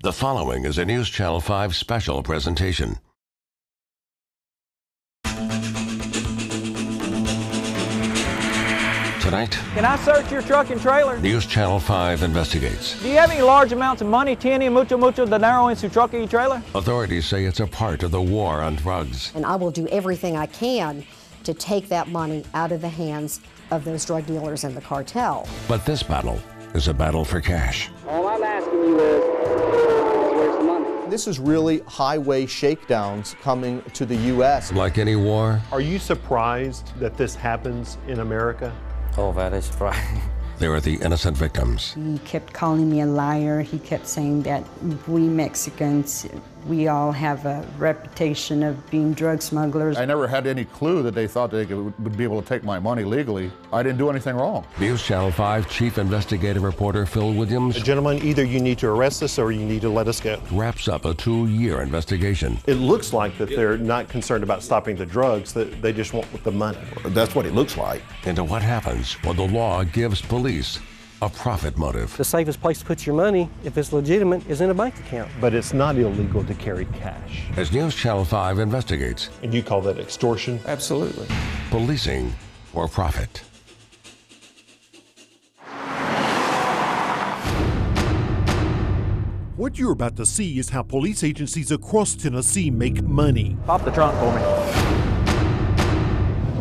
The following is a News Channel 5 special presentation. Tonight, can I search your truck and trailer? News Channel 5 investigates. Do you have any large amounts of money, tiene mucho dinero en su truck y trailer? Authorities say it's a part of the war on drugs. And I will do everything I can to take that money out of the hands of those drug dealers and the cartel. But this battle is a battle for cash. All I'm asking you is, where's the money? This is really highway shakedowns coming to the U.S. Like any war, Are you surprised that this happens in America? Oh, very surprising. there are the innocent victims. He kept calling me a liar. He kept saying that we Mexicans, we all have a reputation of being drug smugglers. I never had any clue that they thought they would be able to take my money legally. I didn't do anything wrong. News Channel 5 Chief Investigative Reporter Phil Williams Gentlemen, either you need to arrest us or you need to let us go. wraps up a 2-year investigation. It looks like that they're not concerned about stopping the drugs, that they just want the money. That's what it looks like. Into what happens when the law gives police a profit motive. The safest place to put your money, if it's legitimate, is in a bank account. But it's not illegal to carry cash. As News Channel 5 investigates, And you call that extortion? Absolutely. policing for profit. What you're about to see is how police agencies across Tennessee make money. Pop the trunk for me.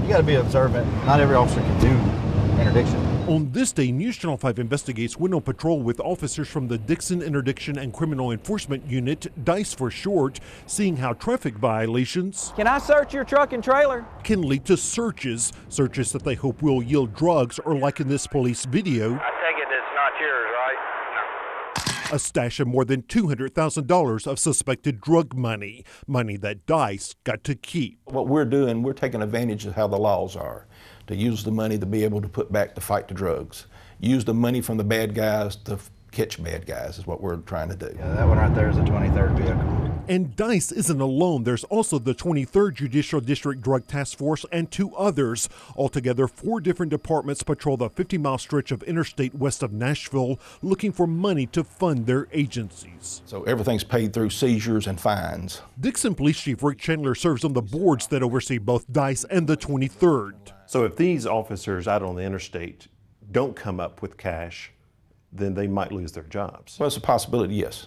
You got to be observant. Not every officer can do interdiction. On this day, News Channel 5 Investigates went on patrol with officers from the Dixon Interdiction and Criminal Enforcement Unit, DICE for short, seeing how traffic violations Can I search your truck and trailer? can lead to searches that they hope will yield drugs, or like in this police video, I take it it's not yours, right? a stash of more than $200,000 of suspected drug money that DICE got to keep. What we're doing, we're taking advantage of how the laws are, to use the money to be able to put back to fight the drugs. Use the money from the bad guys to catch bad guys is what we're trying to do. Yeah, that one right there is a 23rd vehicle. And DICE isn't alone. There's also the 23rd Judicial District Drug Task Force and 2 others. Altogether, 4 different departments patrol the 50-mile stretch of interstate west of Nashville, looking for money to fund their agencies. So everything's paid through seizures and fines. Dixon Police Chief Rick Chandler serves on the boards that oversee both DICE and the 23rd. So if these officers out on the interstate don't come up with cash, then they might lose their jobs. Well, it's a possibility, yes.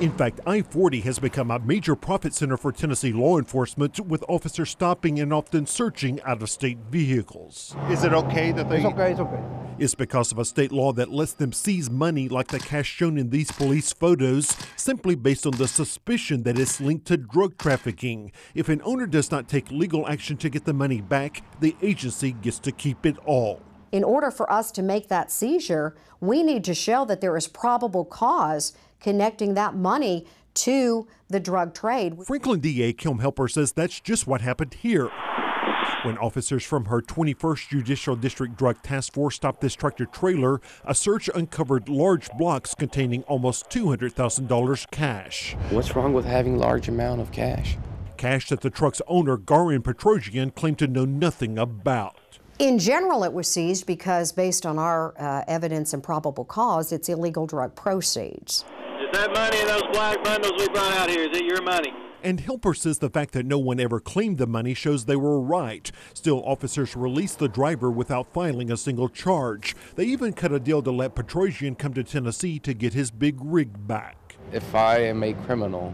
In fact, I-40 has become a major profit center for Tennessee law enforcement, with officers stopping and often searching out-of-state vehicles. Is it okay that they... It's okay, it's okay. It's because of a state law that lets them seize money like the cash shown in these police photos, simply based on the suspicion that it's linked to drug trafficking. If an owner does not take legal action to get the money back, the agency gets to keep it all. In order for us to make that seizure, we need to show that there is probable cause connecting that money to the drug trade. Franklin DA Kim Helper says that's just what happened here. When officers from her 21st Judicial District Drug Task Force stopped this tractor-trailer, a search uncovered large blocks containing almost $200,000 cash. What's wrong with having large amount of cash? Cash that the truck's owner, Garin Petrosian, claimed to know nothing about. In general, it was seized because, based on our evidence and probable cause, it's illegal drug proceeds. Is that money in those black bundles we brought out here, is it your money? And Helper says the fact that no one ever claimed the money shows they were right. Still, officers released the driver without filing a single charge. They even cut a deal to let Petrosian come to Tennessee to get his big rig back. If I am a criminal,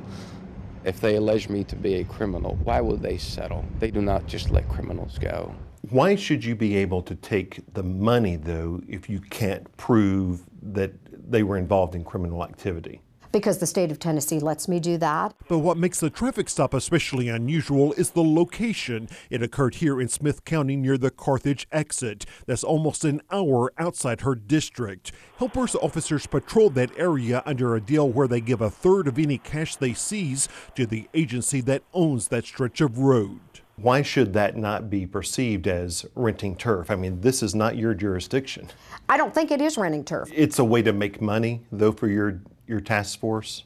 if they allege me to be a criminal, why would they settle? They do not just let criminals go. Why should you be able to take the money, though, if you can't prove that they were involved in criminal activity? Because the state of Tennessee lets me do that. But what makes the traffic stop especially unusual is the location. It occurred here in Smith County near the Carthage exit. That's almost an hour outside her district. Helper's officers patrol that area under a deal where they give a third of any cash they seize to the agency that owns that stretch of road. Why should that not be perceived as renting turf? I mean, this is not your jurisdiction. I don't think it is renting turf. It's a way to make money, though, for your task force?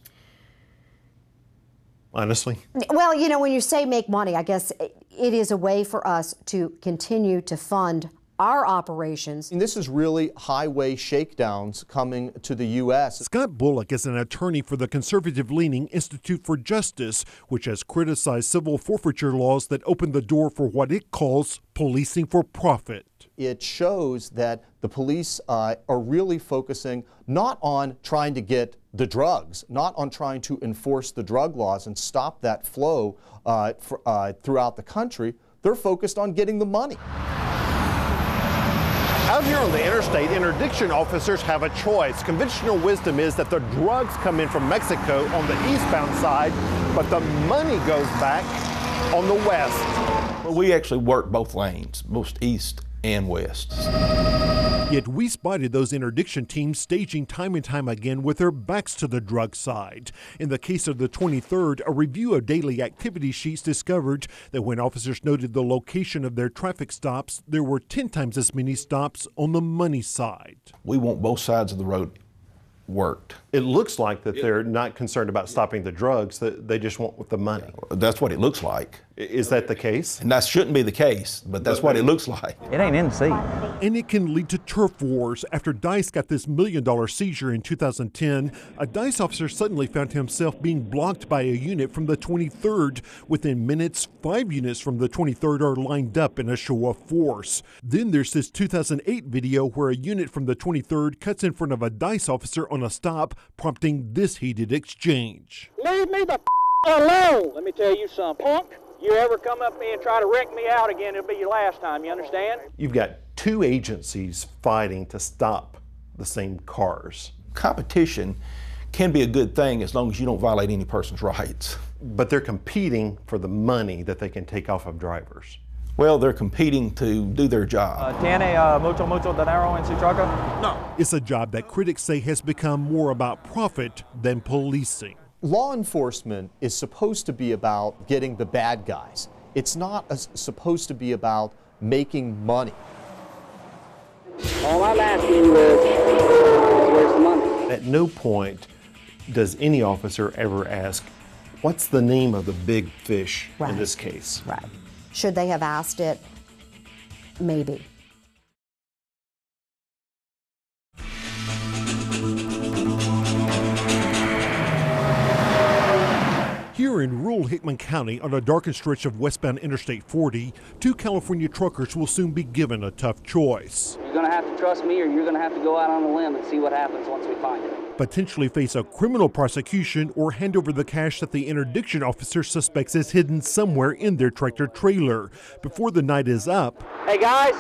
Honestly? Well, you know, when you say make money, I guess it is a way for us to continue to fund our operations. And this is really highway shakedowns coming to the U.S. Scott Bullock is an attorney for the conservative-leaning Institute for Justice, which has criticized civil forfeiture laws that open the door for what it calls policing for profit. It shows that the police are really focusing not on trying to get the drugs, not on trying to enforce the drug laws and stop that flow throughout the country. They're focused on getting the money. Out here on the interstate, interdiction officers have a choice. Conventional wisdom is that the drugs come in from Mexico on the eastbound side, but the money goes back on the west. Well, we actually work both lanes, both east and west. Yet we spotted those interdiction teams staging time and time again with their backs to the drug side. In the case of the 23rd, a review of daily activity sheets discovered that when officers noted the location of their traffic stops, there were 10 times as many stops on the money side. We want both sides of the road worked. It looks like that they're not concerned about stopping the drugs, that they just want the money. That's what it looks like. Is that the case? And that shouldn't be the case, but that's what it looks like. It ain't in the seat. And it can lead to turf wars. After Dice got this $1 million seizure in 2010, a Dice officer suddenly found himself being blocked by a unit from the 23rd. Within minutes, 5 units from the 23rd are lined up in a show of force. Then there's this 2008 video where a unit from the 23rd cuts in front of a Dice officer on a stop, prompting this heated exchange. Leave me the alone. Let me tell you something, punk. You ever come up me and try to wreck me out again, it'll be your last time, you understand? You've got two agencies fighting to stop the same cars. Competition can be a good thing as long as you don't violate any person's rights. But they're competing for the money that they can take off of drivers. Well, they're competing to do their job. Tiene mucho dinero en su troca? No. It's a job that critics say has become more about profit than policing. Law enforcement is supposed to be about getting the bad guys. It's not supposed to be about making money. All I'm asking you is, where's the money? At no point does any officer ever ask, what's the name of the big fish in this case? Right. Should they have asked it? Maybe. Here in rural Hickman County, on a darkened stretch of westbound Interstate 40, 2 California truckers will soon be given a tough choice. You're going to have to trust me, or you're going to have to go out on a limb and see what happens once we find it. Potentially face a criminal prosecution or hand over the cash that the interdiction officer suspects is hidden somewhere in their tractor trailer. Before the night is up, Hey guys,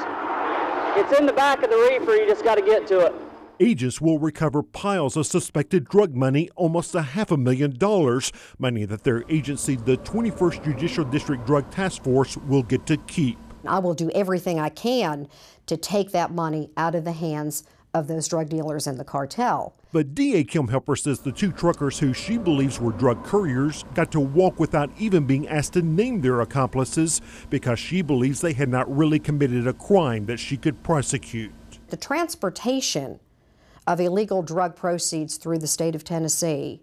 it's in the back of the reefer, you just got to get to it. agents will recover piles of suspected drug money, almost $500,000, money that their agency, the 21st Judicial District Drug Task Force, will get to keep. I will do everything I can to take that money out of the hands of those drug dealers and the cartel. But DA Kim Helper says the 2 truckers who she believes were drug couriers got to walk without even being asked to name their accomplices because she believes they had not really committed a crime that she could prosecute. The transportation of illegal drug proceeds through the state of Tennessee,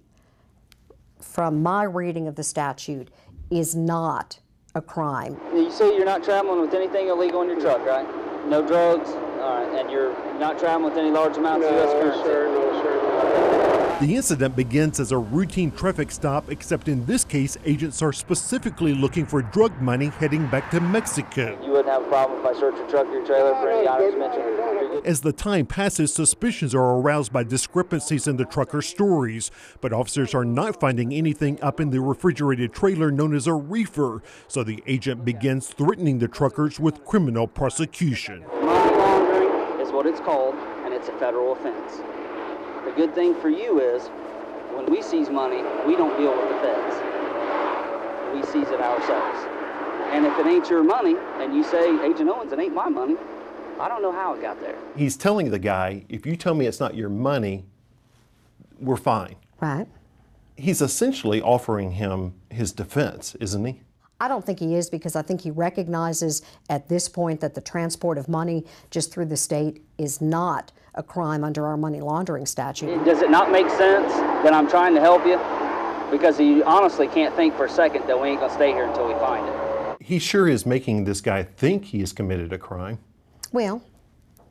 from my reading of the statute, is not a crime. You say you're not traveling with anything illegal in your truck, right? No drugs? All right, and you're not traveling with any large amounts of U.S. currency? No, sir. The incident begins as a routine traffic stop, except in this case, agents are specifically looking for drug money heading back to Mexico. You wouldn't have a problem if I search your truck or your trailer for any items mentioned? As the time passes, suspicions are aroused by discrepancies in the trucker's stories, but officers are not finding anything up in the refrigerated trailer known as a reefer, so the agent begins threatening the truckers with criminal prosecution. Money laundering is what it's called, and it's a federal offense. The good thing for you is, when we seize money, we don't deal with the feds. We seize it ourselves. And if it ain't your money, and you say, Agent Owens, it ain't my money, I don't know how it got there. He's telling the guy, if you tell me it's not your money, we're fine. Right. He's essentially offering him his defense, isn't he? I don't think he is, because I think he recognizes at this point that the transport of money just through the state is not a crime under our money laundering statute. Does it not make sense that I'm trying to help you? Because he honestly can't think for a second that we ain't gonna stay here until we find it. He sure is making this guy think he has committed a crime. Well,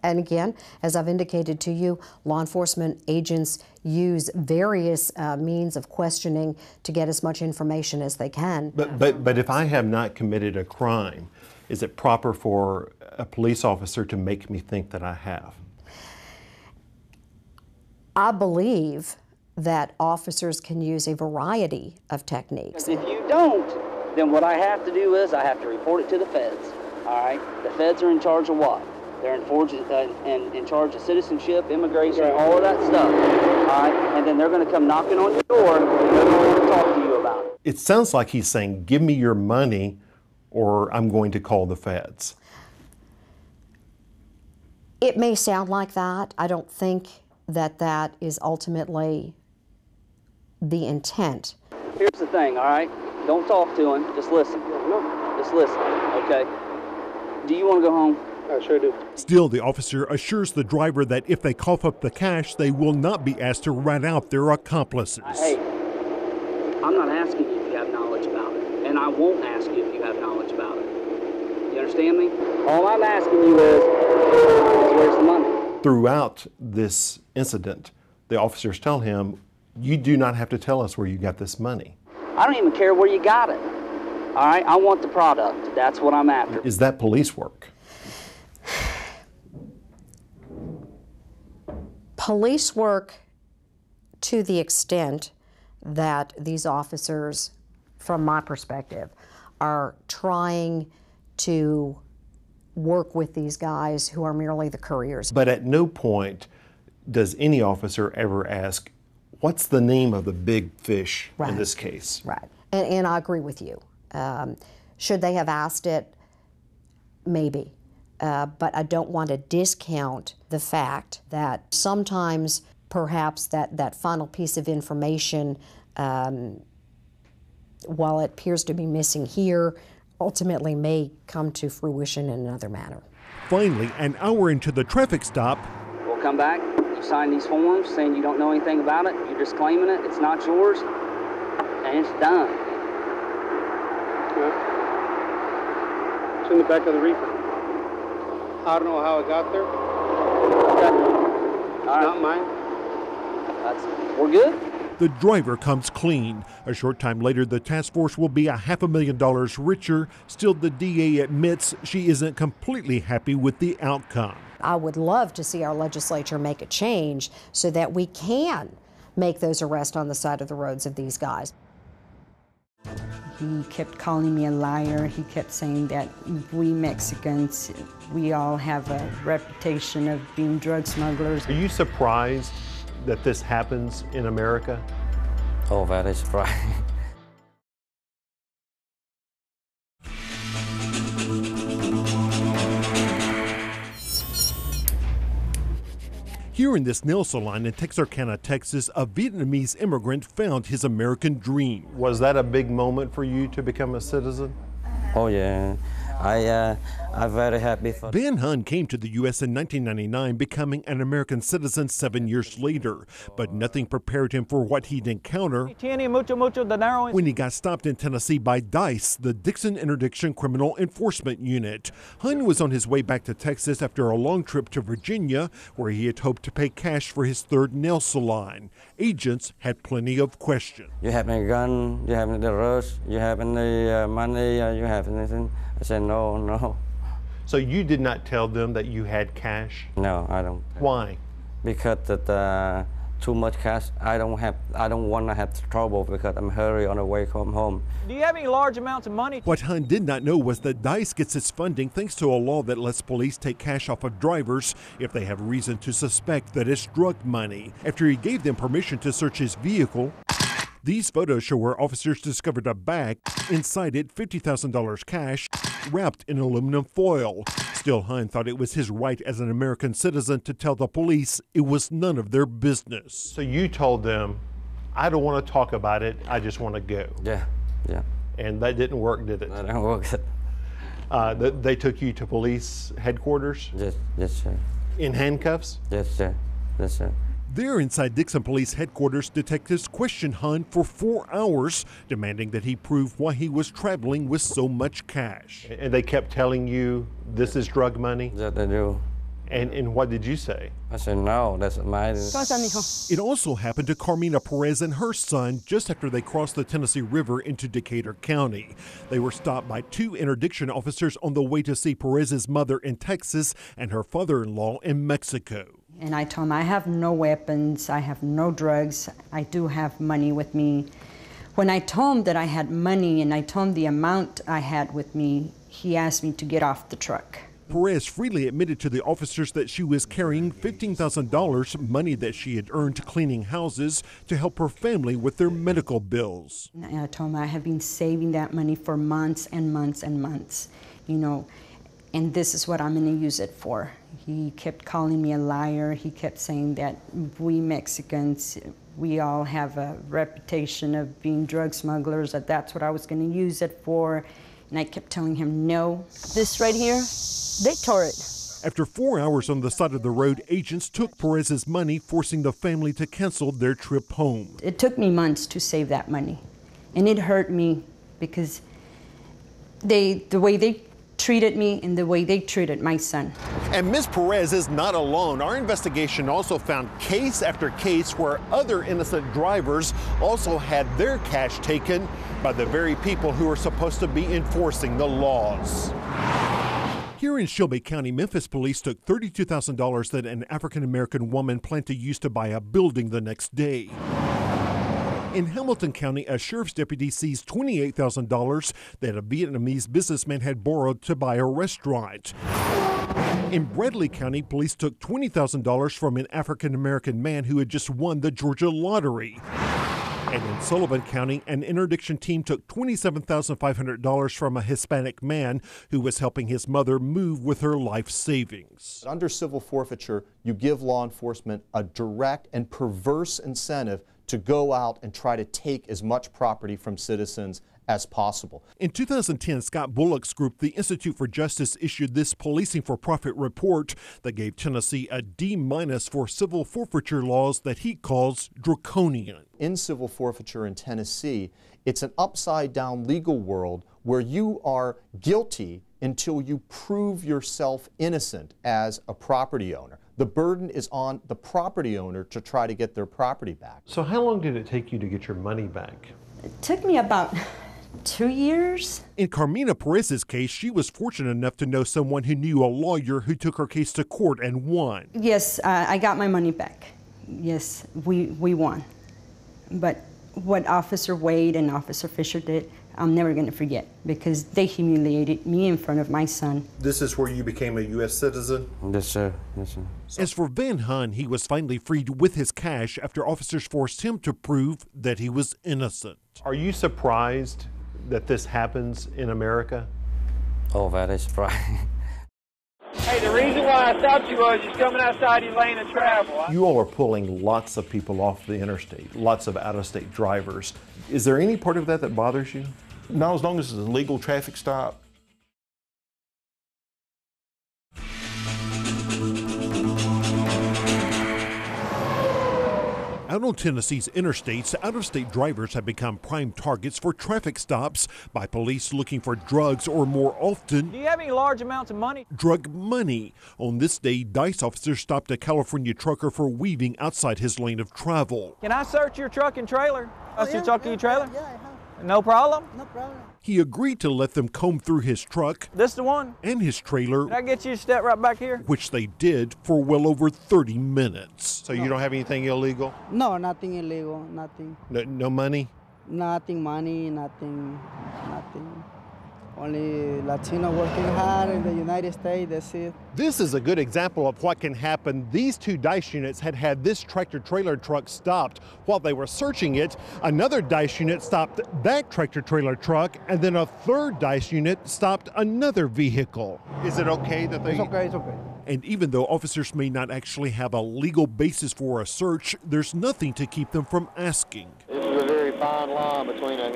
And again, as I've indicated to you, law enforcement agents use various means of questioning to get as much information as they can. But if I have not committed a crime, is it proper for a police officer to make me think that I have? I believe that officers can use a variety of techniques. If you don't, then what I have to do is I have to report it to the feds. All right? The feds are in charge of what? They're in charge of citizenship, immigration, all of that stuff. All right? And then they're going to come knocking on your door and they're going to talk to you about it. It sounds like he's saying, give me your money or I'm going to call the feds. It may sound like that. I don't think that that is ultimately the intent. Here's the thing, all right? Don't talk to him. Just listen. Just listen, okay? Do you want to go home? I sure do. Still, the officer assures the driver that if they cough up the cash, they will not be asked to rat out their accomplices. Hey, I'm not asking you if you have knowledge about it, and I won't ask you if you have knowledge about it. You understand me? All I'm asking you is where's the money? Throughout this incident, the officers tell him, you do not have to tell us where you got this money. I don't even care where you got it. All right, I want the product. That's what I'm after. Is that police work? Police work to the extent that these officers, from my perspective, are trying to work with these guys who are merely the couriers. But at no point does any officer ever ask, what's the name of the big fish in this case? Right, and I agree with you. Should they have asked it? Maybe. But I don't want to discount the fact that sometimes perhaps that final piece of information, while it appears to be missing here, ultimately may come to fruition in another manner. Finally, an hour into the traffic stop, We'll come back, you sign these forms saying you don't know anything about it, you're just claiming it, it's not yours, and it's done. It's in the back of the reefer. I don't know how it got there. Okay. It's not mine. We're good? the driver comes clean. A short time later, the task force will be $500,000 richer. Still, the DA admits she isn't completely happy with the outcome. I would love to see our legislature make a change so that we can make those arrests on the side of the roads of these guys. He kept calling me a liar. He kept saying that we Mexicans, we all have a reputation of being drug smugglers. Are you surprised that this happens in America? Oh, very surprising. Here in this nail salon in Texarkana, Texas, a Vietnamese immigrant found his American dream. Was that a big moment for you to become a citizen? Oh yeah, I'm very happy for. Ben Hun came to the U.S. in 1999, becoming an American citizen 7 years later. But nothing prepared him for what he'd encounter when he got stopped in Tennessee by DICE, the Dixon Interdiction Criminal Enforcement Unit. Hun was on his way back to Texas after a long trip to Virginia, where he had hoped to pay cash for his third nail salon. Agents had plenty of questions. You have any gun? You have any rush? You have any money? You have anything? I said, no. So you did not tell them that you had cash? No, I don't. Why? Because that too much cash. I don't want to have trouble because I'm hurry on the way home. Do you have any large amounts of money? What Hun did not know was that DICE gets its funding thanks to a law that lets police take cash off of drivers if they have reason to suspect that it's drug money. After he gave them permission to search his vehicle, these photos show where officers discovered a bag. Inside it, $50,000 cash, wrapped in aluminum foil. Still, Hun thought it was his right as an American citizen to tell the police it was none of their business. So you told them, I don't want to talk about it, I just want to go. Yeah. And that didn't work, did it? That didn't work. They took you to police headquarters? Yes, sir. In handcuffs? Yes, sir. There inside Dixon Police Headquarters, detectives questioned Hun for 4 hours, demanding that he prove why he was traveling with so much cash. And they kept telling you this is drug money? Yeah, they do. And what did you say? I said, no, that's mine. It also happened to Carmina Perez and her son just after they crossed the Tennessee River into Decatur County. They were stopped by 2 interdiction officers on the way to see Perez's mother in Texas and her father-in-law in Mexico. And I told him, I have no weapons, I have no drugs, I do have money with me. When I told him that I had money and I told him the amount I had with me, he asked me to get off the truck. Perez freely admitted to the officers that she was carrying $15,000, money that she had earned cleaning houses, to help her family with their medical bills. And I told him I have been saving that money for months and months and months, you know, and this is what I'm going to use it for. He kept calling me a liar. He kept saying that we Mexicans, we all have a reputation of being drug smugglers, that that's what I was going to use it for. And I kept telling him no. This right here, they tore it. After 4 hours on the side of the road, agents took Perez's money, forcing the family to cancel their trip home. It took me months to save that money. And it hurt me because the way they treated me and the way they treated my son. And Ms. Perez is not alone. Our investigation also found case after case where other innocent drivers also had their cash taken by the very people who are supposed to be enforcing the laws. Here in Shelby County, Memphis police took $32,000 that an African-American woman planned to use to buy a building the next day. In Hamilton County, a sheriff's deputy seized $28,000 that a Vietnamese businessman had borrowed to buy a restaurant. In Bradley County, police took $20,000 from an African-American man who had just won the Georgia lottery. And in Sullivan County, an interdiction team took $27,500 from a Hispanic man who was helping his mother move with her life savings. Under civil forfeiture, you give law enforcement a direct and perverse incentive to go out and try to take as much property from citizens as possible. In 2010, Scott Bullock's group, the Institute for Justice, issued this Policing for Profit report that gave Tennessee a D- for civil forfeiture laws that he calls draconian. In civil forfeiture in Tennessee, it's an upside-down legal world where you are guilty until you prove yourself innocent as a property owner. The burden is on the property owner to try to get their property back. So how long did it take you to get your money back? It took me about 2 years. In Carmina Perez's case, she was fortunate enough to know someone who knew a lawyer who took her case to court and won. Yes, I got my money back. Yes, we won. But what Officer Wade and Officer Fisher did, I'm never going to forget, because they humiliated me in front of my son. This is where you became a U.S. citizen? Yes, sir. Yes, sir. As for Van Hun, he was finally freed with his cash after officers forced him to prove that he was innocent. Are you surprised that this happens in America? Oh, very surprised. Hey, the reason why I stopped you was you're coming outside your lane of travel. You all are pulling lots of people off the interstate, lots of out-of-state drivers. Is there any part of that that bothers you? Not as long as it's a legal traffic stop. Out on Tennessee's interstates, out-of-state drivers have become prime targets for traffic stops by police looking for drugs or, more often, Do you have any large amounts of money? drug money. On this day, DICE officers stopped a California trucker for weaving outside his lane of travel. Can I search your truck and trailer? Your truck and your trailer? Yeah, I have. No problem? No problem. He agreed to let them comb through his truck This the one? and his trailer, Can I get you to step right back here? which they did for well over 30 minutes. So you don't have anything illegal? No, nothing illegal, nothing. No money? Nothing money, nothing. Only Latino working hard in the United States, that's it. This is a good example of what can happen. These 2 DICE units had this tractor-trailer truck stopped. While they were searching it, another DICE unit stopped that tractor-trailer truck, and then a 3rd DICE unit stopped another vehicle. Is it okay that they... It's okay, it's okay. And even though officers may not actually have a legal basis for a search, there's nothing to keep them from asking. This is a very fine line between a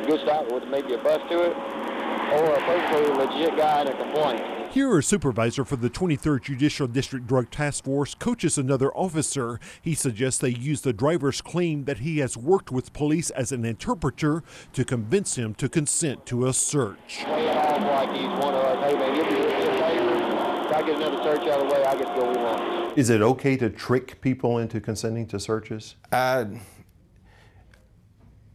good stop with maybe a bus to it, or a perfectly legit guy in a complaint. Here, a supervisor for the 23rd Judicial District Drug Task Force coaches another officer. He suggests they use the driver's claim that he has worked with police as an interpreter to convince him to consent to a search. Play it off like he's one of us. Hey man, you'll be a favor. I get another search out of the way, I get to go we want. Is it okay to trick people into consenting to searches?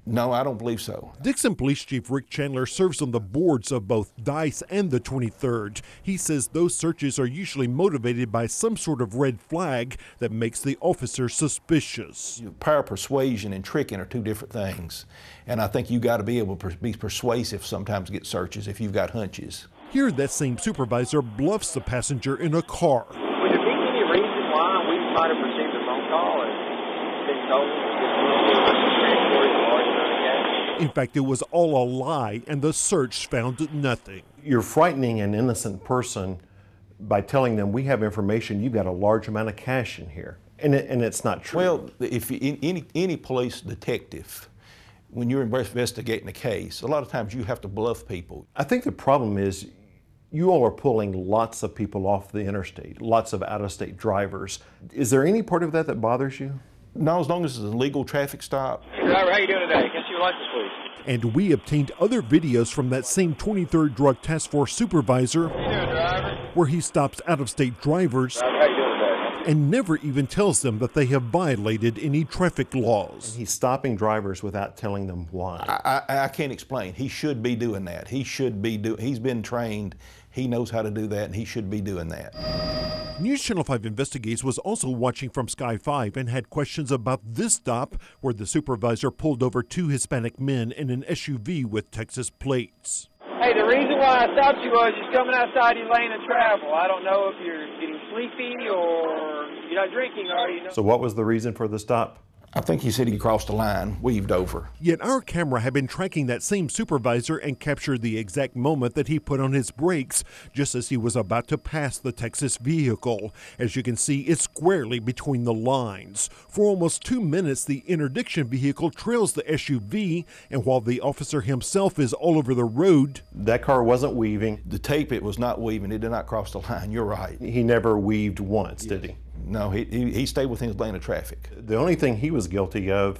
No, I don't believe so. Dixon Police Chief Rick Chandler serves on the boards of both DICE and the 23rd. He says those searches are usually motivated by some sort of red flag that makes the officer suspicious. Power of persuasion and tricking are two different things. And I think you got to be able to be persuasive sometimes to get searches if you've got hunches. Here, that same supervisor bluffs the passenger in a car. Would there be any reason why we might have received a phone call and been told that In fact, it was all a lie, and the search found nothing. You're frightening an innocent person by telling them we have information, you've got a large amount of cash in here, and it's not true. Well, if any police detective, when you're investigating a case, a lot of times you have to bluff people. I think the problem is you all are pulling lots of people off the interstate, lots of out-of-state drivers. Is there any part of that that bothers you? No, as long as it's a legal traffic stop. Hey, driver, how you doing today? Can I see your license, please? And we obtained other videos from that same 23rd Drug Task Force supervisor where he stops out-of-state drivers and never even tells them that they have violated any traffic laws. And he's stopping drivers without telling them why. I can't explain. He should be doing that. He's been trained. He knows how to do that, and he should be doing that. News Channel 5 Investigates was also watching from Sky 5 and had questions about this stop where the supervisor pulled over two Hispanic men in an SUV with Texas plates. Hey, the reason why I stopped you was you're coming outside your lane of travel. I don't know if you're getting sleepy or you're not drinking, are you? So what was the reason for the stop? I think he said he crossed the line, weaved over. Yet our camera had been tracking that same supervisor and captured the exact moment that he put on his brakes just as he was about to pass the Texas vehicle. As you can see, it's squarely between the lines. For almost 2 minutes, the interdiction vehicle trails the SUV, and while the officer himself is all over the road, that car wasn't weaving. The tape, it was not weaving. It did not cross the line. You're right. He never weaved once, did he? No, he stayed within his lane of traffic. The only thing he was guilty of,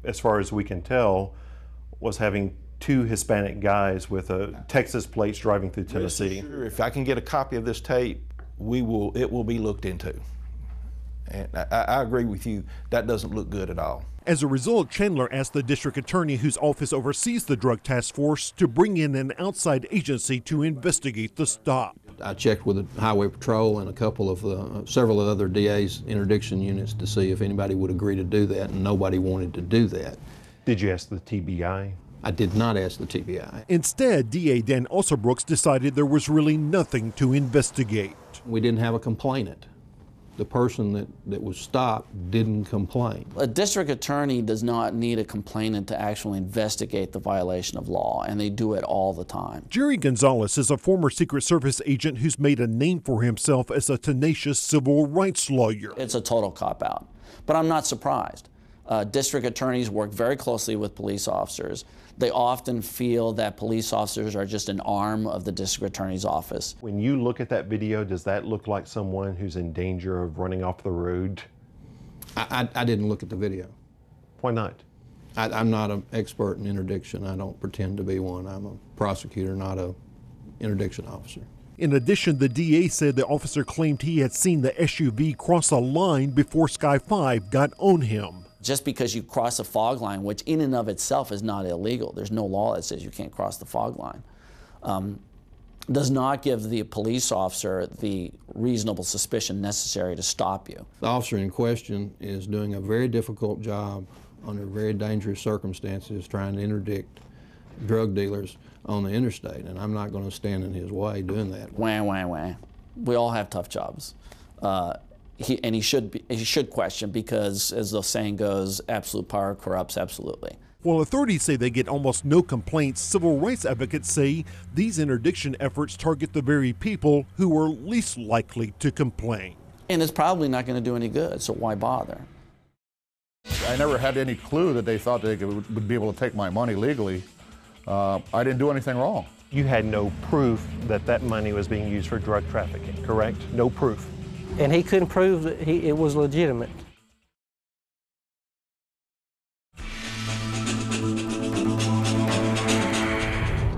as far as we can tell, was having two Hispanic guys with Texas plates driving through Tennessee. Sure. If I can get a copy of this tape, it will be looked into. And I agree with you, that doesn't look good at all. As a result, Chandler asked the district attorney whose office oversees the drug task force to bring in an outside agency to investigate the stop. I checked with the Highway Patrol and a couple of several other DA's interdiction units to see if anybody would agree to do that, and nobody wanted to do that. Did you ask the TBI? I did not ask the TBI. Instead, DA Dan Alsobrooks decided there was really nothing to investigate. We didn't have a complainant. The person that was stopped didn't complain. A district attorney does not need a complainant to actually investigate the violation of law, and they do it all the time. Jerry Gonzalez is a former Secret Service agent who's made a name for himself as a tenacious civil rights lawyer. It's a total cop-out, but I'm not surprised. District attorneys work very closely with police officers. They often feel that police officers are just an arm of the district attorney's office. When you look at that video, does that look like someone who's in danger of running off the road? I didn't look at the video. Why not? I'm not an expert in interdiction. I don't pretend to be one. I'm a prosecutor, not an interdiction officer. In addition, the DA said the officer claimed he had seen the SUV cross a line before Sky 5 got on him. Just because you cross a fog line, which in and of itself is not illegal, there's no law that says you can't cross the fog line, does not give the police officer the reasonable suspicion necessary to stop you. The officer in question is doing a very difficult job under very dangerous circumstances trying to interdict drug dealers on the interstate, and I'm not going to stand in his way doing that. Wah, wah, wah. We all have tough jobs. He should question because, as the saying goes, absolute power corrupts absolutely. While authorities say they get almost no complaints, civil rights advocates say these interdiction efforts target the very people who are least likely to complain. And it's probably not going to do any good, so why bother? I never had any clue that they thought they would be able to take my money legally. I didn't do anything wrong. You had no proof that that money was being used for drug trafficking, correct? No proof. And he couldn't prove that it was legitimate.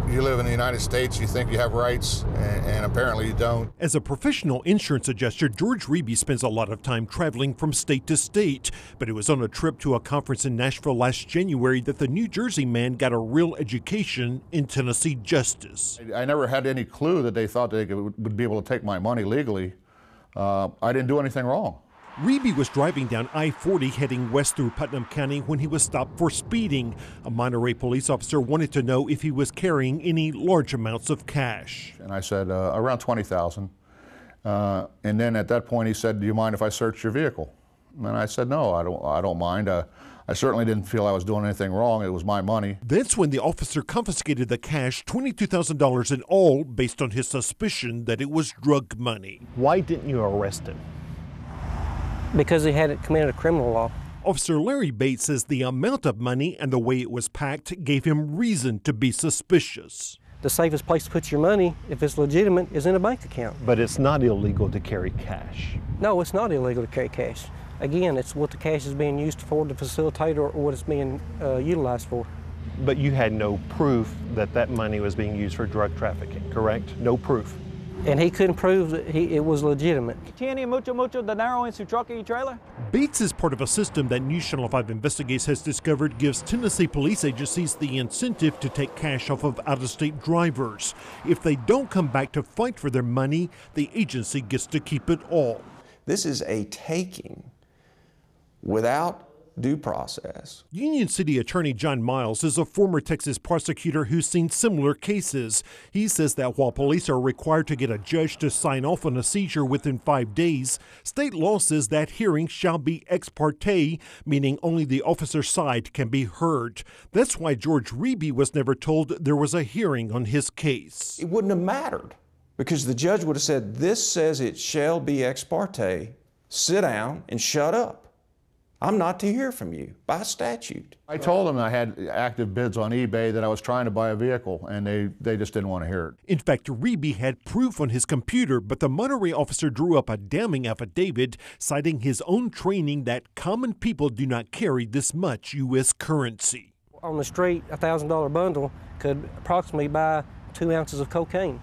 You live in the United States, you think you have rights, and apparently you don't. As a professional insurance adjuster, George Reeby spends a lot of time traveling from state to state. But it was on a trip to a conference in Nashville last January that the New Jersey man got a real education in Tennessee justice. I never had any clue that they thought they would be able to take my money legally. I didn't do anything wrong. Reeby was driving down I-40 heading west through Putnam County when he was stopped for speeding. A Monterey police officer wanted to know if he was carrying any large amounts of cash. And I said, around 20,000. And then at that point he said, do you mind if I search your vehicle? And I said, no, I don't mind. I certainly didn't feel I was doing anything wrong. It was my money. That's when the officer confiscated the cash, $22,000 in all, based on his suspicion that it was drug money. Why didn't you arrest him? Because he hadn't committed a criminal law. Officer Larry Bates says the amount of money and the way it was packed gave him reason to be suspicious. The safest place to put your money, if it's legitimate, is in a bank account. But it's not illegal to carry cash. No, it's not illegal to carry cash. Again, it's what the cash is being used for to facilitate or what it's being utilized for. But you had no proof that that money was being used for drug trafficking, correct? No proof. And he couldn't prove that it was legitimate. ¿Tiene mucho dinero en su truck y trailer? Bates is part of a system that NewsChannel 5 Investigates has discovered gives Tennessee police agencies the incentive to take cash off of out-of-state drivers. If they don't come back to fight for their money, the agency gets to keep it all. This is a taking without due process. Union City Attorney John Miles is a former Texas prosecutor who's seen similar cases. He says that while police are required to get a judge to sign off on a seizure within 5 days, state law says that hearing shall be ex parte, meaning only the officer's side can be heard. That's why George Reeby was never told there was a hearing on his case. It wouldn't have mattered because the judge would have said, this says it shall be ex parte, sit down and shut up. I'm not to hear from you by statute. I told them I had active bids on eBay that I was trying to buy a vehicle, and they just didn't want to hear it. In fact, Reeby had proof on his computer, but the Monterey officer drew up a damning affidavit citing his own training that common people do not carry this much U.S. currency. On the street, a $1,000 bundle could approximately buy 2 ounces of cocaine.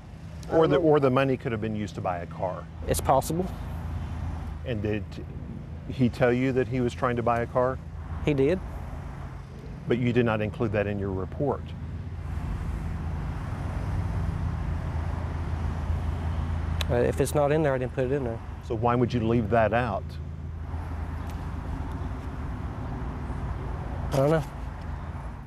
Or the money could have been used to buy a car. It's possible. And did he tell you that he was trying to buy a car? He did. But you did not include that in your report. If it's not in there, I didn't put it in there. So why would you leave that out? I don't know.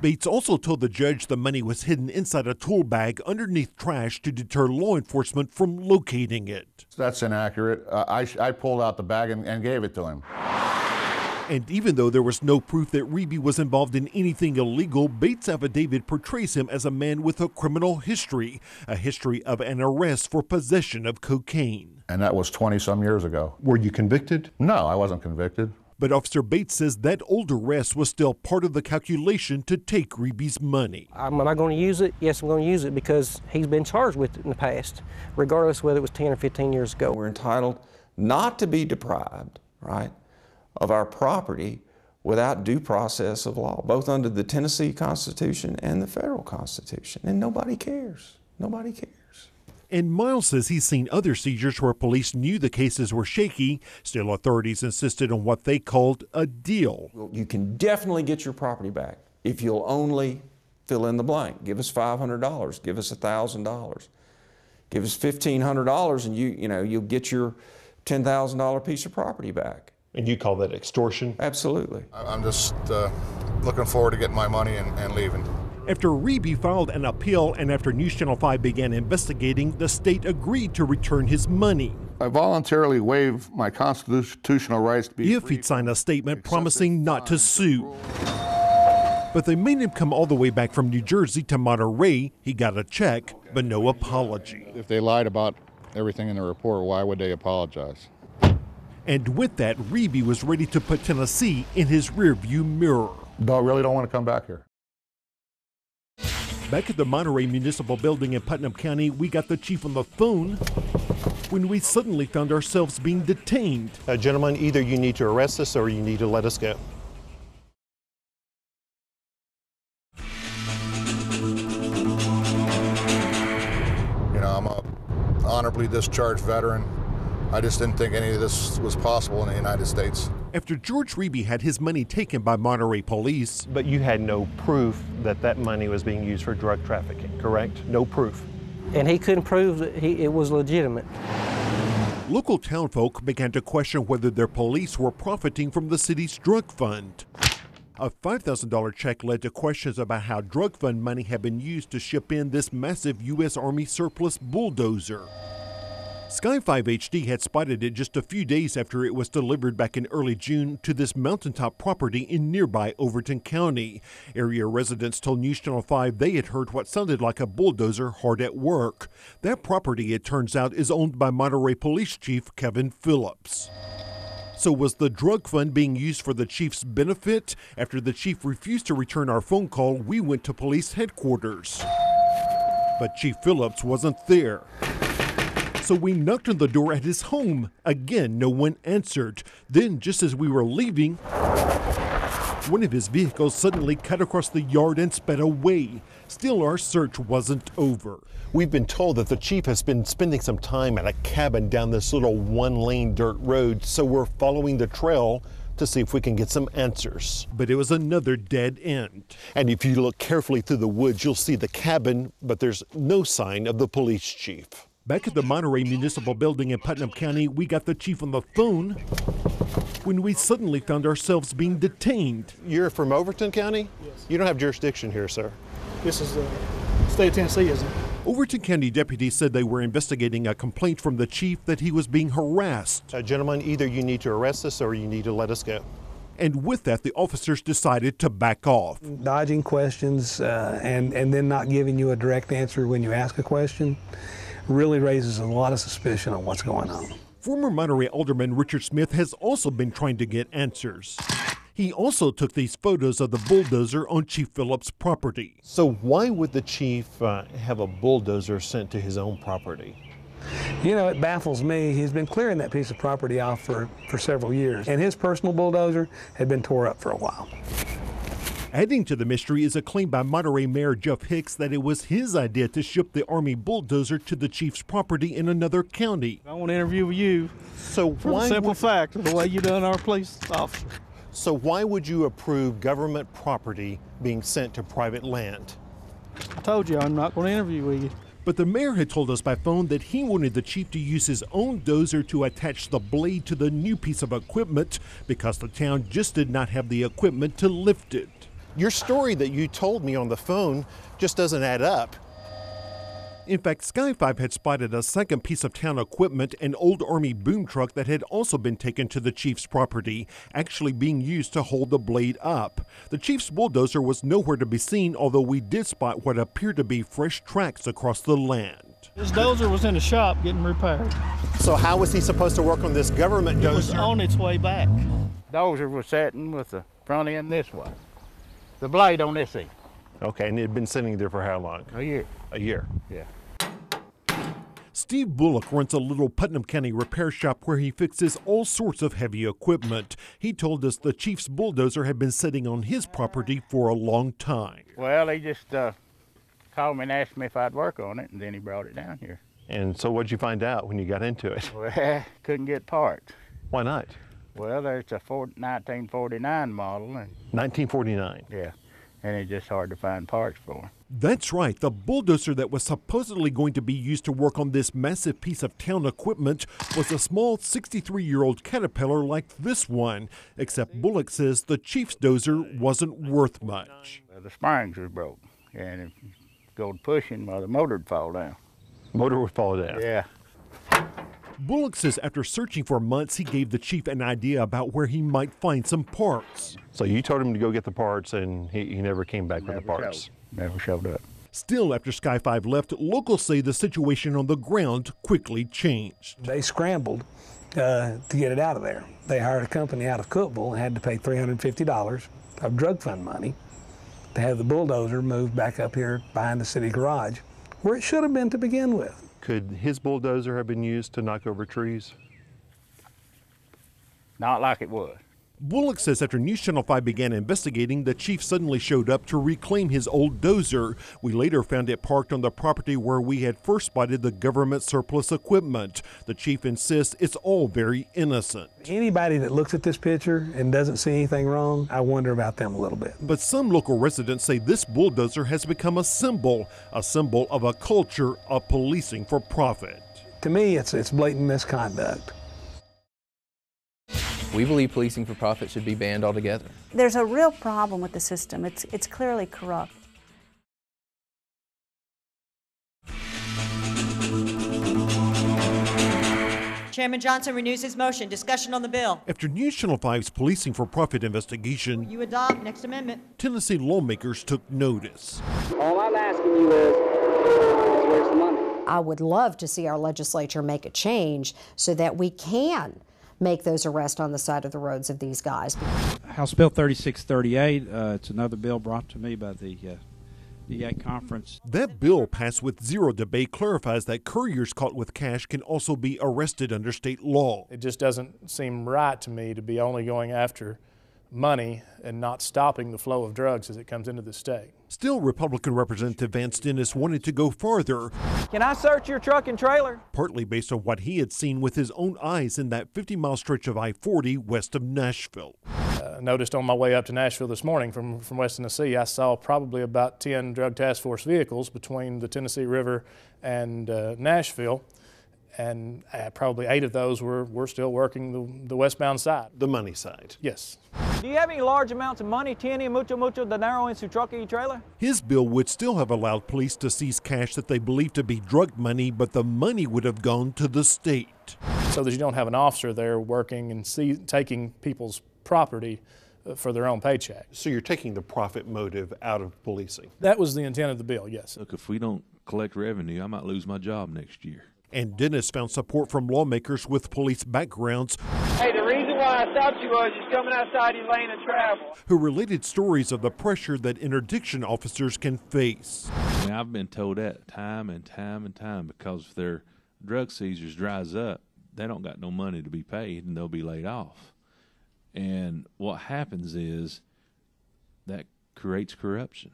Bates also told the judge the money was hidden inside a tool bag underneath trash to deter law enforcement from locating it. That's inaccurate. I pulled out the bag and gave it to him. And even though there was no proof that Reeby was involved in anything illegal, Bates' affidavit portrays him as a man with a criminal history, a history of an arrest for possession of cocaine. And that was 20-some years ago. Were you convicted? No, I wasn't convicted. But Officer Bates says that old arrest was still part of the calculation to take Reeby's money. Am I going to use it? Yes, I'm going to use it because he's been charged with it in the past, regardless whether it was 10 or 15 years ago. We're entitled not to be deprived, right, of our property without due process of law, both under the Tennessee Constitution and the federal Constitution. And nobody cares. Nobody cares. And Miles says he's seen other seizures where police knew the cases were shaky. Still, authorities insisted on what they called a deal. You can definitely get your property back if you'll only fill in the blank. Give us $500. Give us $1,000. Give us $1,500, and you'll get your $10,000 piece of property back. And you call that extortion? Absolutely. I'm just looking forward to getting my money and leaving. After Reeby filed an appeal and after NewsChannel 5 began investigating, the state agreed to return his money. I voluntarily waive my constitutional rights to be if he'd sign a statement promising not to sue. But they made him come all the way back from New Jersey to Monterey. He got a check, but no apology. If they lied about everything in the report, why would they apologize? And with that, Reeby was ready to put Tennessee in his rearview mirror. Really don't want to come back here. Back at the Monterey Municipal Building in Putnam County, we got the chief on the phone when we suddenly found ourselves being detained. Gentlemen, either you need to arrest us or you need to let us go. honorably discharged veteran. I just didn't think any of this was possible in the United States. After George Reeby had his money taken by Monterey police. But you had no proof that that money was being used for drug trafficking, correct? No proof. And he couldn't prove that it was legitimate. Local townfolk began to question whether their police were profiting from the city's drug fund. A $5,000 check led to questions about how drug fund money had been used to ship in this massive U.S. Army surplus bulldozer. Sky 5 HD had spotted it just a few days after it was delivered back in early June to this mountaintop property in nearby Overton County. Area residents told NewsChannel 5 they had heard what sounded like a bulldozer hard at work. That property, it turns out, is owned by Monterey Police Chief Kevin Phillips. So was the drug fund being used for the chief's benefit? After the chief refused to return our phone call, we went to police headquarters. But Chief Phillips wasn't there. So we knocked on the door at his home. Again, no one answered. Then, just as we were leaving, one of his vehicles suddenly cut across the yard and sped away. Still, our search wasn't over. We've been told that the chief has been spending some time at a cabin down this little one-lane dirt road, so we're following the trail to see if we can get some answers. But it was another dead end. And if you look carefully through the woods, you'll see the cabin, but there's no sign of the police chief. Back at the Monterey Municipal Building in Putnam County, we got the chief on the phone when we suddenly found ourselves being detained. You're from Overton County? Yes. You don't have jurisdiction here, sir. This is the state of Tennessee, isn't it? Overton County deputies said they were investigating a complaint from the chief that he was being harassed. Gentlemen, either you need to arrest us or you need to let us go. And with that, the officers decided to back off. Dodging questions and then not giving you a direct answer when you ask a question really raises a lot of suspicion on what's going on. Former Monterey Alderman Richard Smith has also been trying to get answers. He also took these photos of the bulldozer on Chief Phillips' property. So why would the chief have a bulldozer sent to his own property? You know, it baffles me. He's been clearing that piece of property off for several years, and his personal bulldozer had been tore up for a while. Adding to the mystery is a claim by Monterey Mayor Jeff Hicks that it was his idea to ship the Army bulldozer to the chief's property in another county. I want to interview with you for the simple fact of the way you done our police officer. So why would you approve government property being sent to private land? I told you I'm not going to interview with you. But the mayor had told us by phone that he wanted the chief to use his own dozer to attach the blade to the new piece of equipment because the town just did not have the equipment to lift it. Your story that you told me on the phone just doesn't add up. In fact, Sky 5 had spotted a second piece of town equipment, an old Army boom truck that had also been taken to the chief's property, actually being used to hold the blade up. The chief's bulldozer was nowhere to be seen, although we did spot what appeared to be fresh tracks across the land. This dozer was in the shop getting repaired. So how was he supposed to work on this government dozer? It was on its way back. Dozer was sitting with the front end this way. The blade on this end. Okay, and it had been sitting there for how long? A year. A year? Yeah. Steve Bullock runs a little Putnam County repair shop where he fixes all sorts of heavy equipment. He told us the chief's bulldozer had been sitting on his property for a long time. Well, he just called me and asked me if I'd work on it, and then he brought it down here. And so what'd you find out when you got into it? Well, couldn't get parts. Why not? Well, there's a 1949 model. And 1949? Yeah, and it's just hard to find parts for. That's right. The bulldozer that was supposedly going to be used to work on this massive piece of town equipment was a small 63-year-old Caterpillar like this one, except Bullock says the chief's dozer wasn't worth much. The springs was broke, and if you go pushing, well, the motor would fall down. Motor would fall down? Yeah. Bullock says after searching for months, he gave the chief an idea about where he might find some parts. So you told him to go get the parts, and he never came back with the parts? Never showed up. Still, after Sky 5 left, locals say the situation on the ground quickly changed. They scrambled to get it out of there. They hired a company out of Cookville and had to pay $350 of drug fund money to have the bulldozer moved back up here behind the city garage, where it should have been to begin with. Could his bulldozer have been used to knock over trees? Not like it was. Bullock says after News Channel 5 began investigating, the chief suddenly showed up to reclaim his old dozer. We later found it parked on the property where we had first spotted the government surplus equipment. The chief insists it's all very innocent. Anybody that looks at this picture and doesn't see anything wrong, I wonder about them a little bit. But some local residents say this bulldozer has become a symbol of a culture of policing for profit. To me, it's blatant misconduct. We believe policing for profit should be banned altogether. There's a real problem with the system. It's clearly corrupt. Chairman Johnson renews his motion. Discussion on the bill. After News Channel 5's policing for profit investigation, You adopt. Next amendment. Tennessee lawmakers took notice. All I'm asking you is where's the money? I would love to see our legislature make a change so that we can make those arrests on the side of the roads of these guys. House Bill 3638, it's another bill brought to me by the DA conference. That bill, passed with zero debate, clarifies that couriers caught with cash can also be arrested under state law. It just doesn't seem right to me to be only going after money and not stopping the flow of drugs as it comes into the state. Still, Republican Representative Vance Dennis wanted to go farther. Can I search your truck and trailer? Partly based on what he had seen with his own eyes in that 50-mile stretch of I-40 west of Nashville. Noticed on my way up to Nashville this morning from West Tennessee, I saw probably about 10 Drug Task Force vehicles between the Tennessee River and Nashville. And probably 8 of those were still working the westbound side. The money side? Yes. Do you have any large amounts of money? ¿Tiene mucho dinero en su truck y trailer? His bill would still have allowed police to seize cash that they believed to be drug money, but the money would have gone to the state. So that you don't have an officer there working and taking people's property for their own paycheck. So you're taking the profit motive out of policing? That was the intent of the bill, yes. Look, if we don't collect revenue, I might lose my job next year. And Dennis found support from lawmakers with police backgrounds. Hey, the reason why I stopped you was you're coming outside your lane of travel. Who related stories of the pressure that interdiction officers can face. Now, I've been told that time and time and time, because if their drug seizures dries up, they don't got no money to be paid and they'll be laid off. And what happens is that creates corruption.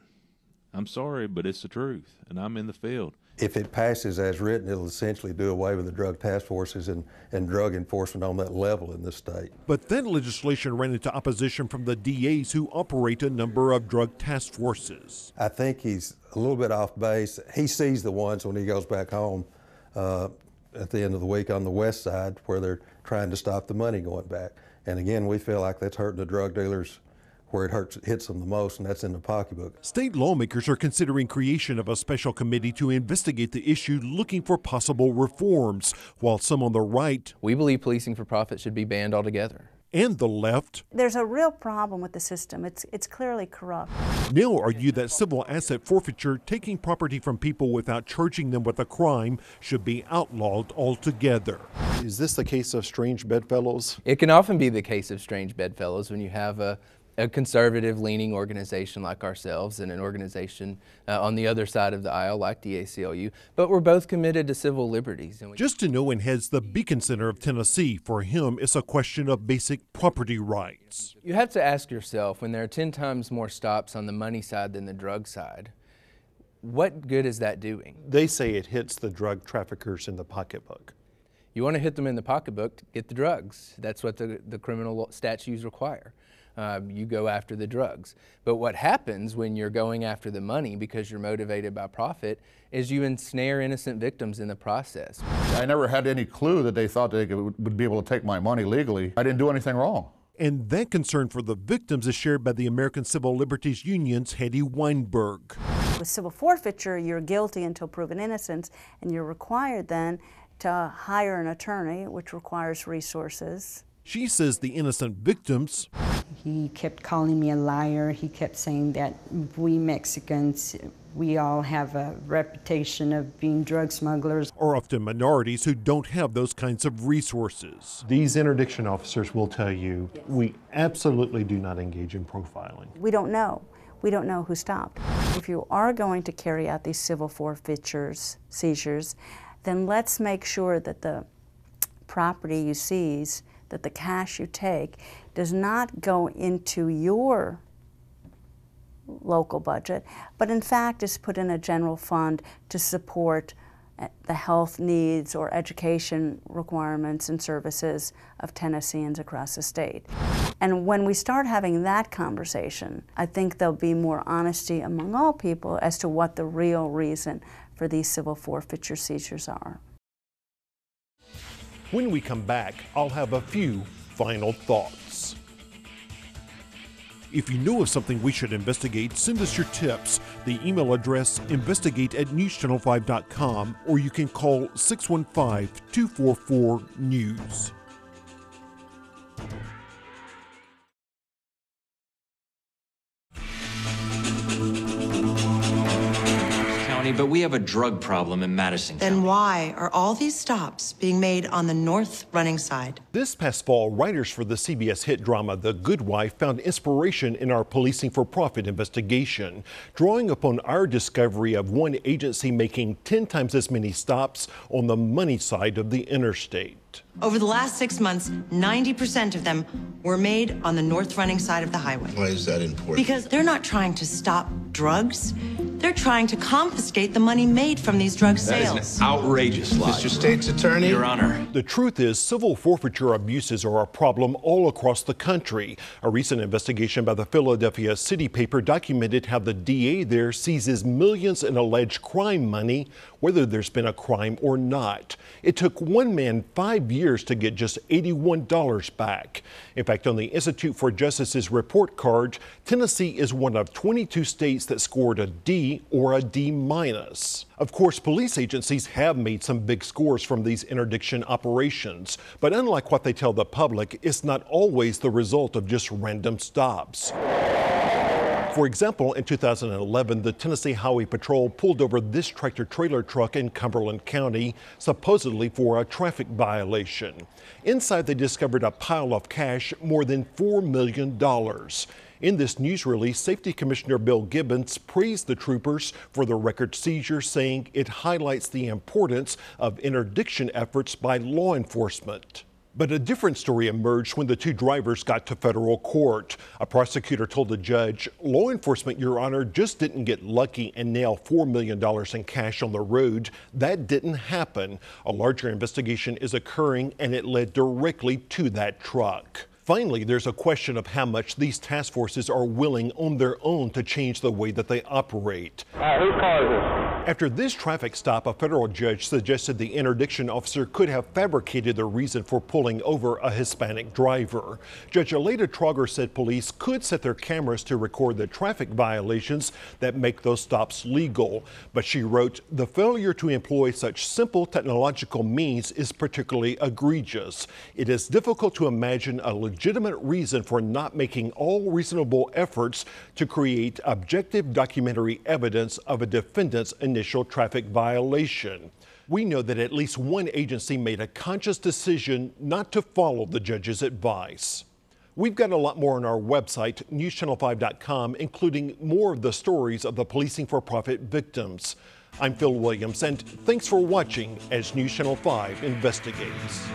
I'm sorry, but it's the truth, and I'm in the field. If it passes as written, it'll essentially do away with the drug task forces and drug enforcement on that level in this state. But then legislation ran into opposition from the DAs who operate a number of drug task forces. I think he's a little bit off base. He sees the ones when he goes back home at the end of the week on the west side where they're trying to stop the money going back. And again, we feel like that's hurting the drug dealers where it hits them the most, and that's in the pocketbook. State lawmakers are considering creation of a special committee to investigate the issue, looking for possible reforms, while some on the right, we believe policing for profit should be banned altogether, and the left, There's a real problem with the system. It's clearly corrupt. now argue that civil asset forfeiture, taking property from people without charging them with a crime, should be outlawed altogether. Is this the case of strange bedfellows? It can often be the case of strange bedfellows when you have a conservative-leaning organization like ourselves and an organization on the other side of the aisle like the ACLU, but we're both committed to civil liberties. Justin Owen heads the Beacon Center of Tennessee. For him, it's a question of basic property rights. You have to ask yourself, when there are 10 times more stops on the money side than the drug side, what good is that doing? They say it hits the drug traffickers in the pocketbook. You want to hit them in the pocketbook to get the drugs. That's what the criminal statutes require. You go after the drugs. But what happens when you're going after the money because you're motivated by profit is you ensnare innocent victims in the process. I never had any clue that they thought they would be able to take my money legally. I didn't do anything wrong. And that concern for the victims is shared by the American Civil Liberties Union's Hetty Weinberg. With civil forfeiture, you're guilty until proven innocence, and you're required then to hire an attorney, which requires resources. She says the innocent victims, he kept calling me a liar. He kept saying that we Mexicans, we all have a reputation of being drug smugglers, are often minorities who don't have those kinds of resources. These interdiction officers will tell you, we absolutely do not engage in profiling. We don't know. We don't know who stopped. If you are going to carry out these civil seizures, then let's make sure that the property you seize that the cash you take does not go into your local budget, but in fact is put in a general fund to support the health needs or education requirements and services of Tennesseans across the state. And when we start having that conversation, I think there'll be more honesty among all people as to what the real reason for these civil forfeiture seizures are. When we come back, I'll have a few final thoughts. If you know of something we should investigate, send us your tips. The email address investigate@newschannel5.com, or you can call 615-244-NEWS. But we have a drug problem in Madison County. Then why are all these stops being made on the north running side? This past fall, writers for the CBS hit drama The Good Wife found inspiration in our policing for profit investigation, drawing upon our discovery of one agency making 10 times as many stops on the money side of the interstate. Over the last 6 months, 90% of them were made on the north running side of the highway. Why is that important? Because they're not trying to stop drugs. They're trying to confiscate the money made from these drug sales. That is an outrageous lie. Mr. State's Attorney? Your Honor. The truth is, civil forfeiture abuses are a problem all across the country. A recent investigation by the Philadelphia City paper documented how the DA there seizes millions in alleged crime money, whether there's been a crime or not. It took one man 5 years to get just $81 back. In fact, on the Institute for Justice's report card, Tennessee is one of 22 states that scored a D or a D minus. Of course, police agencies have made some big scores from these interdiction operations, but unlike what they tell the public, it's not always the result of just random stops. For example, in 2011, the Tennessee Highway Patrol pulled over this tractor-trailer truck in Cumberland County, supposedly for a traffic violation. Inside, they discovered a pile of cash, more than $4 million. In this news release, Safety Commissioner Bill Gibbons praised the troopers for the record seizure, saying it highlights the importance of interdiction efforts by law enforcement. But a different story emerged when the two drivers got to federal court. A prosecutor told the judge, "Law enforcement, Your Honor, just didn't get lucky and nail $4 million in cash on the road. That didn't happen. A larger investigation is occurring, and it led directly to that truck." Finally, there's a question of how much these task forces are willing on their own to change the way that they operate. Whose car is this? After this traffic stop, a federal judge suggested the interdiction officer could have fabricated the reason for pulling over a Hispanic driver. Judge Aleda Trauger said police could set their cameras to record the traffic violations that make those stops legal. But she wrote, "The failure to employ such simple technological means is particularly egregious. It is difficult to imagine a legitimate reason for not making all reasonable efforts to create objective documentary evidence of a defendant's initial traffic violation." We know that at least one agency made a conscious decision not to follow the judge's advice. We've got a lot more on our website, newschannel5.com, including more of the stories of the policing for profit victims. I'm Phil Williams, and thanks for watching as News Channel 5 investigates.